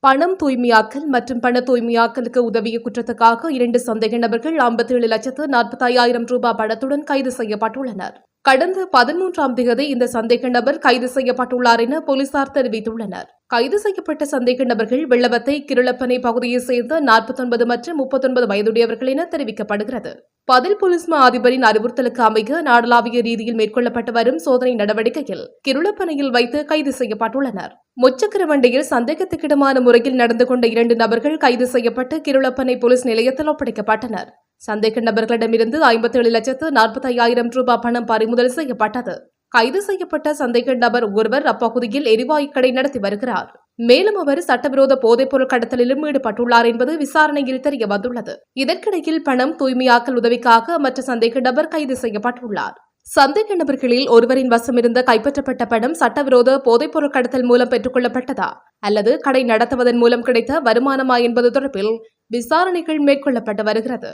பணம் தூய்மையாக்கல் மற்றும் பண தூய்மையாக்கலுக்கு உதவிய குற்றத்துக்காக 2 சந்தேக நபர்கள் 57,40,000 ரூபாய் பணத்துடன் கைது செய்யப்பட்டுள்ளனர். கடந்த 13ஆம் தேதி இந்த சந்தேக நபர் கைது செய்யப்பட்டுள்ளார் என போலீசார் தெரிவித்துள்ளனர். கைது செய்யப்பட்ட சந்தேக நபர்கள் வெள்ளவத்தை கிருளப்பனை பகுதியைச் சேர்ந்த 49 மற்றும் 39 வயதுடையவர்கள் என தெரிவிக்கப்படுகிறது. பதில் போலீஸ் மா அதிபரின் அறிவுறுத்தலுக்கு அமைய நாடளாவிய ரீதியில் மேற்கொள்ளப்பட்டு வரும் சோதனை நடவடிக்கையில் கிருளப்பனையில் வைத்து கைது செய்யப்பட்டுள்ளனர். முச்சக்கர வண்டியில் சந்தேகத்துக்கிடமான முறையில் நடந்து கொண்ட 2 நபர்கள் கைது செய்யப்பட்டு கிருளப்பனை போலீஸ் நிலையத்தில் ஒப்படைக்கப்பட்டனர். சந்தேக நபர்களிடமிருந்து 57,40,000 ரூபாய் பணம் பறிமுதல் செய்யப்பட்டது. கைது செய்யப்பட்ட சந்தேக நபர் ஒருவர் அப்பகுதியில் எரிவாயு கடை நடத்தி வருகிறார். மேலும் அவர் சட்டவிரோத போதைப்பொருள் கடத்தலிலும் ஈடுபட்டுள்ளார் என்பது விசாரணையில் தெரிய வந்துள்ளது. இதற்கிடையில் பணம் தூய்மையாக்கல் உதவிக்காக மற்ற சந்தேக நபர் கைது செய்யப்பட்டுள்ளார். சந்தேக நபர்களில் ஒருவரின் வசமிருந்த கைப்பற்றப்பட்ட பணம் சட்டவிரோத போதைப்பொருள் கடத்தல் மூலம் பெற்றுக் கொள்ளப்பட்டதா அல்லது கடை நடத்துவதன் மூலம் கிடைத்த வருமானமா என்பது தொடர்பில் விசாரணைகள் மேற்கொள்ளப்பட்டு வருகிறது.